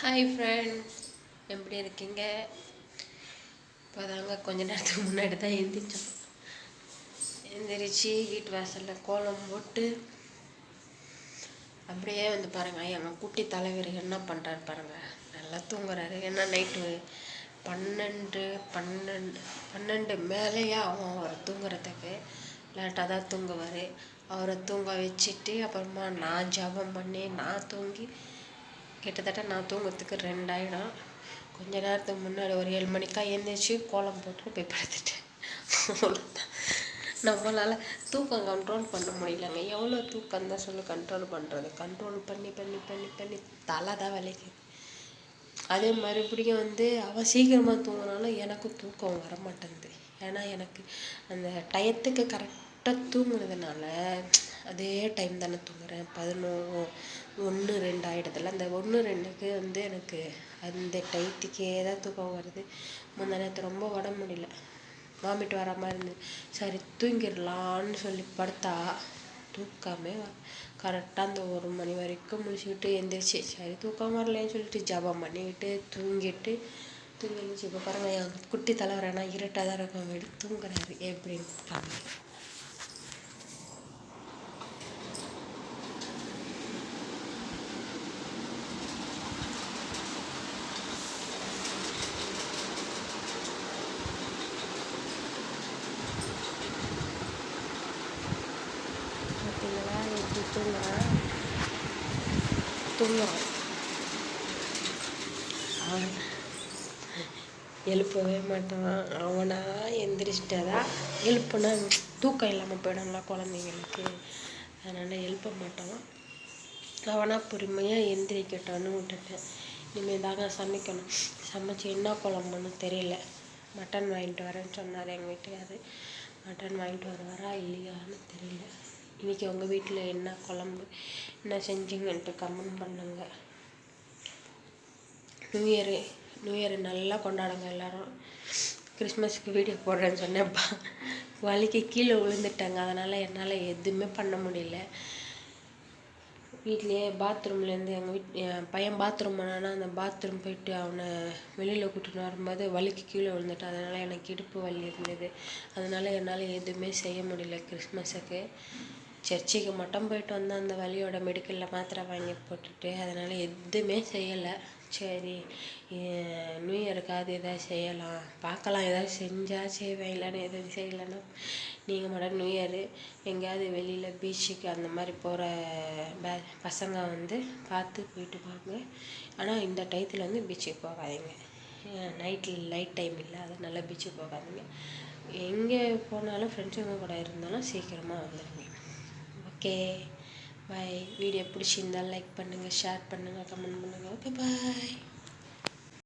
Hi friends, எப்படி இருக்கீங்க? இப்போ தாங்க கொஞ்ச நேரத்துக்கு முன்னாடி தான் எந்திரிச்சு வீட்டு வாசலில் கோலம் போட்டு அப்படியே வந்து பாருங்கள் எங்கள் குட்டி தலைவர் என்ன பண்ணுறாரு பாருங்கள். நல்லா தூங்குறாரு. ஏன்னா நைட்டு 12 மேலேயே அவர் தூங்குறதுக்கு லேட்டாக தான் தூங்குவார். அவரை தூங்க வச்சுட்டு அப்புறமா நான் ஜபம் பண்ணி நான் தூங்கி கிட்டத்தட்ட நான் தூங்குறதுக்கு 2 ஆகிடும். கொஞ்ச நேரத்துக்கு முன்னாடி ஒரு 7 மணிக்கா எழுந்திரிச்சு கோலம் போட்டு போய் படுத்துட்டேன். அவ்வளோதான். நம்மளால் தூக்கம் கண்ட்ரோல் பண்ண முடியலங்க. எவ்வளோ தூக்கம் தான் சொல்லி கண்ட்ரோல் பண்ணுறது. கண்ட்ரோல் பண்ணி பண்ணி பண்ணி பண்ணி தலை தான் வலிக்குது. அதே மறுபடியும் அவன் சீக்கிரமாக தூங்கினாலும் எனக்கு தூக்கம் வர மாட்டேங்குது. ஏன்னா எனக்கு அந்த டயத்துக்கு கரெக்டாக தூங்குனதுனால அதே டைம் தானே தூங்குறேன். 1 2 ஆகிடுதில்ல. அந்த 1 2க்கு எனக்கு அந்த டயத்துக்கே தான் தூக்கம் வருது. முந்தா நேரத்து ரொம்ப உடம்பு முடியல, வாமிட் வர மாதிரி இருந்தது. சரி தூங்கிடலான்னு சொல்லி படுத்தா தூக்கமே கரெக்டாக அந்த 1 மணி வரைக்கும் முடிச்சுக்கிட்டு எந்திரிச்சு சரி தூக்கம் வரலன்னு சொல்லிட்டு ஜபம் பண்ணிக்கிட்டு தூங்கிட்டு எழுந்திரிச்சு இப்போ பாருங்கள் என் குட்டி தலைவர் ஆனால் இருட்டாக தான் இருக்கும் வீடு தூங்குறாரு. எப்படின்னு பாருங்க. பார்த்தீங்களா எப்படி தூங்குறான். அவன் எழுப்பவே மாட்டான். அவனா எந்திரிச்சிட்டாதான் எழுப்புனா தூக்கம் இல்லாமல் போயிடும்ல குழந்தைங்களுக்கு. அதனால் எழுப்ப மாட்டான். அவனா பொறுமையாக எந்திரிக்கட்டான்னு விட்டுட்டேன். இனிமேல் தாங்க சமைக்கணும். சமைச்சு என்ன குழம்புன்னு தெரியல. மட்டன் வாங்கிட்டு வரேன்னு சொன்னார் எங்கள் வீட்டுக்காரர். மட்டன் வாங்கிட்டு வருவாரா இல்லையான்னு தெரியல. இன்றைக்கி உங்கள் வீட்டில் என்ன குழம்பு என்ன செஞ்சீங்கன்ட்டு கமெண்ட் பண்ணுங்க. நியூ இயர் நல்லா கொண்டாடுங்க எல்லோரும். கிறிஸ்மஸுக்கு வீடியோ போடுறேன்னு சொன்னேன்ப்பா, வலிக்கு கீழே விழுந்துட்டாங்க. அதனால் என்னால் எதுவுமே பண்ண முடியல. வீட்லேயே பாத்ரூம்லேருந்து என் பையன் பாத்ரூம் போனான்னா அந்த பாத்ரூம் போயிட்டு அவனை வெளியில் கூட்டிட்டு வரும்போது வலிக்கு கீழே விழுந்துட்டான். அதனால் எனக்கு இடுப்பு வலி இருந்தது. அதனால் என்னால் எதுவுமே செய்ய முடியல. கிறிஸ்மஸுக்கு சர்ச்சுக்கு மட்டும் போயிட்டு வந்தேன். அந்த வலியோட மெடிக்கலில் மாத்திரை வாங்கி போட்டுட்டு அதனால் எதுவுமே செய்யலை. சரி நியூ இயருக்காவது எதாவது செய்யலாம் பார்க்கலாம். எதாவது செஞ்சால் செய்வேன், இல்லைன்னு எதுவும் செய்யலைன்னா நீங்கள் மட்டும் நியூ இயரு எங்கேயாவது வெளியில் பீச்சுக்கு அந்த மாதிரி போகிற பசங்க பார்த்து போயிட்டு வாங்க. ஆனால் இந்த டயத்தில் பீச்சுக்கு போகாதீங்க. நைட் டைம் இல்லை, அதனால பீச்சுக்கு போகாதீங்க. எங்கே போனாலும் ஃப்ரெண்ட்ஸுங்க கூட இருந்தாலும் சீக்கிரமாக வந்துடுங்க. Okay bye. வீடியோ பிடிச்சிருந்தால் லைக் பண்ணுங்கள், ஷேர் பண்ணுங்கள், கமெண்ட் பண்ணுங்கள். Okay bye.